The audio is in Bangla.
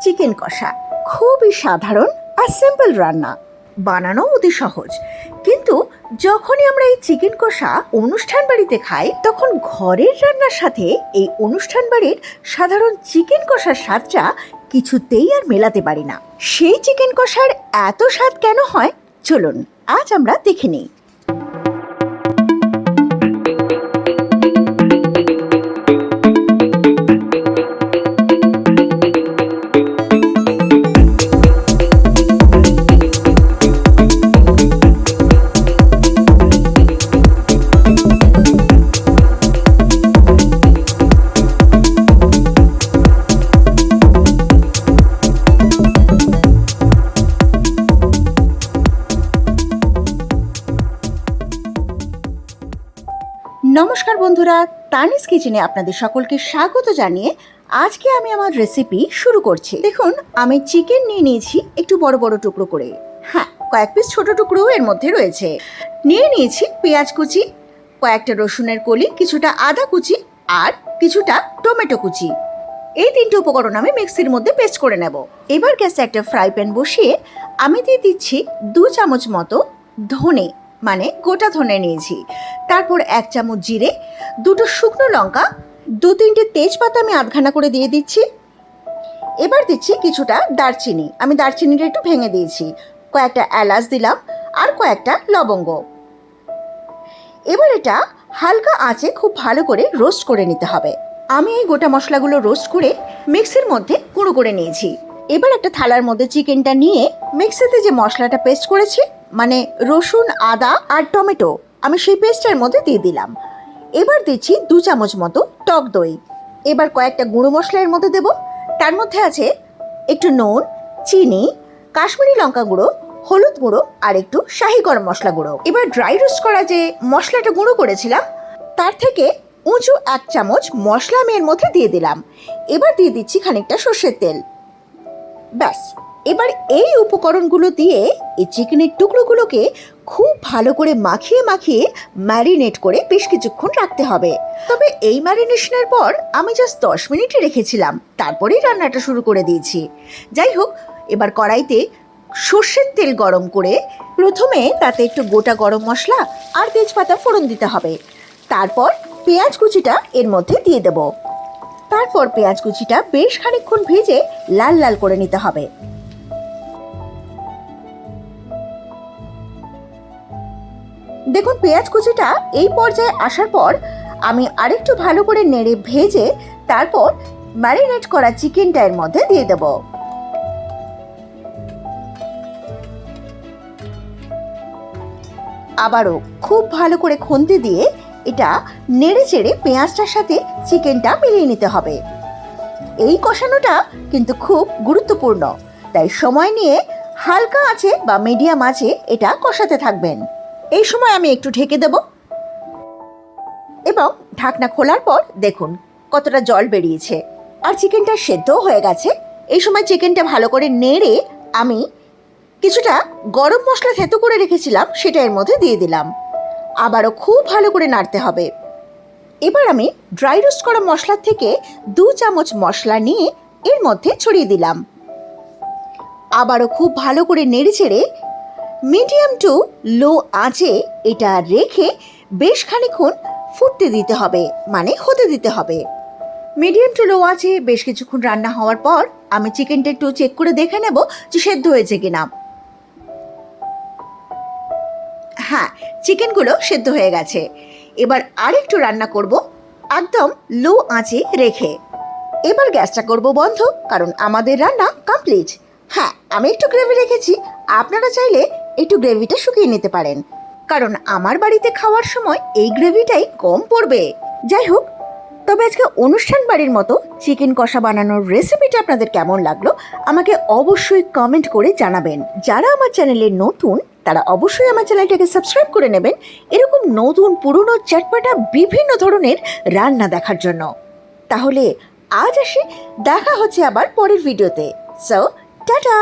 চিকেন কষা খুবই সাধারণ আর সিম্পল রান্না, বানানো অতি সহজ। কিন্তু যখনই আমরা এই চিকেন কষা অনুষ্ঠান বাড়িতে খাই, তখন ঘরের রান্নার সাথে এই অনুষ্ঠান বাড়ির সাধারণ চিকেন কষার স্বাদটা কিছুতেই আর মেলাতে পারি না। সেই চিকেন কষার এত স্বাদ কেন হয়, চলুন আজ আমরা দেখে নিই। নমস্কার বন্ধুরা, তানিস কিচেনে আপনাদের সকলকে স্বাগত জানিয়ে আজকে আমি আমার রেসিপি শুরু করছি। দেখুন, আমি চিকেন নিয়ে নিয়েছি একটু বড় বড় টুকরো করে। হ্যাঁ, কয়েক পিস ছোট টুকরো এর মধ্যে রয়েছে। নিয়ে নিয়েছি পেঁয়াজ কুচি, কয়েকটা রসুনের কলি, কিছুটা আদা কুচি আর কিছুটা টমেটো কুচি। এই তিনটে উপকরণ আমি মিক্সির মধ্যে পেস্ট করে নেব। এবার গ্যাসে একটা ফ্রাই প্যান বসিয়ে আমি দিয়ে দিচ্ছি 2 চামচ মতো ধনে, মানে গোটা ধনে নিয়েছি। তারপর 1 চামচ জিরে, 2টো শুকনো লঙ্কা, 2-3টে তেজপাতা আমি আধখানা করে দিয়ে দিচ্ছি। এবার দিচ্ছি কিছুটা দারচিনি, আমি দারচিনিটা একটু ভেঙে দিয়েছি। কয়েকটা এলাচ দিলাম আর কয়েকটা লবঙ্গ। এবার এটা হালকা আঁচে খুব ভালো করে রোস্ট করে নিতে হবে। আমি এই গোটা মশলাগুলো রোস্ট করে মিক্সির মধ্যে গুঁড়ো করে নিয়েছি। এবার একটা থালার মধ্যে চিকেনটা নিয়ে মিক্সিতে যে মশলাটা পেস্ট করেছি, মানে রসুন, আদা আর টমেটো, আমি সেই পেস্টের মধ্যে দিয়ে দিলাম। এবার দিচ্ছি 2 চামচ মতো টক দই। এবার কয়েকটা গুঁড়ো মশলা এর মধ্যে দেব। তার মধ্যে আছে একটু নুন, চিনি, কাশ্মীরি লঙ্কা গুঁড়ো, হলুদ গুঁড়ো আর একটু শাহি গরম মশলা গুঁড়ো। এবার ড্রাই রোস্ট করা যে মশলাটা গুঁড়ো করেছিলাম, তার থেকে উঁচু 1 চামচ মশলা আমি এর মধ্যে দিয়ে দিলাম। এবার দিয়ে দিচ্ছি খানিকটা সর্ষের তেল। ব্যাস, এবার এই উপকরণগুলো দিয়ে এই চিকেনের টুকরোগুলোকে খুব ভালো করে মাখিয়ে মাখিয়ে ম্যারিনেট করে বেশ কিছুক্ষণ রাখতে হবে। তবে এই ম্যারিনেশনের পর আমি জাস্ট 10 মিনিটই রেখেছিলাম, তারপরেই রান্নাটা শুরু করে দিয়েছি। যাই হোক, এবার কড়াইতে সর্ষের তেল গরম করে প্রথমে তাতে একটু গোটা গরম মশলা আর তেজপাতা ফোড়ন দিতে হবে। তারপর পেঁয়াজ কুচিটা এর মধ্যে দিয়ে দেব। তারপর পেঁয়াজ কুচিটা বেশ খানিকক্ষণ ভেজে লাল লাল করে নিতে হবে। দেখুন, পেঁয়াজ কুচিটা এই পর্যায়ে আসার পর আমি আরেকটু ভালো করে নেড়ে ভেজে তারপর ম্যারিনেট করা চিকেনটা এর মধ্যে দিয়ে দেব। আবারও খুব ভালো করে খুন্তি দিয়ে এটা নেড়ে চেড়ে পেঁয়াজটার সাথে চিকেনটা মিলিয়ে নিতে হবে। এই কষানোটা কিন্তু খুব গুরুত্বপূর্ণ, তাই সময় নিয়ে হালকা আঁচে বা মিডিয়াম আঁচে এটা কষাতে থাকবেন। এই সময় আমি একটু ঢেকে দেব এবং ঢাকনা খোলার পর দেখুন কতটা জল বেরিয়েছে আর চিকেনটা সেদ্ধও হয়ে গেছে। এই সময় চিকেনটা ভালো করে নেড়ে আমি কিছুটা গরম মশলা থেতো করে রেখেছিলাম, সেটা এর মধ্যে দিয়ে দিলাম। আবারও খুব ভালো করে নাড়তে হবে। এবার আমি ড্রাই রোস্ট করা মশলার থেকে 2 চামচ মশলা নিয়ে এর মধ্যে ছড়িয়ে দিলাম। আবারও খুব ভালো করে নেড়ে চেড়ে মিডিয়াম টু লো আঁচে এটা রেখে বেশ খানিকক্ষণ ফুটতে দিতে হবে, মানে হতে দিতে হবে। মিডিয়াম টু লো আঁচে বেশ কিছুক্ষণ রান্না হওয়ার পর আমি চিকেনটা একটু চেক করে দেখে নেব যে সেদ্ধ হয়েছে কিনা। হ্যাঁ, চিকেনগুলো সেদ্ধ হয়ে গেছে। এবার আরেকটু রান্না করব একদম লো আঁচে রেখে। এবার গ্যাসটা করব বন্ধ, কারণ আমাদের রান্না কমপ্লিট। হ্যাঁ, আমি একটু গ্রেভি রেখেছি, আপনারা চাইলে একটু গ্রেভিটা শুকিয়ে নিতে পারেন, কারণ আমার বাড়িতে খাওয়ার সময় এই গ্রেভিটাই কম পড়বে। যাই হোক, তবে আজকে অনুষ্ঠান বাড়ির মতো চিকেন কষা বানানোর রেসিপিটা আপনাদের কেমন লাগলো আমাকে অবশ্যই কমেন্ট করে জানাবেন। যারা আমার চ্যানেলে নতুন তারা অবশ্যই আমার চ্যানেলটাকে সাবস্ক্রাইব করে নেবেন এরকম নতুন পুরনো চটপটা বিভিন্ন ধরনের রান্না দেখার জন্য। তাহলে আজ আসি, দেখা হচ্ছে আবার পরের ভিডিওতে। So tata.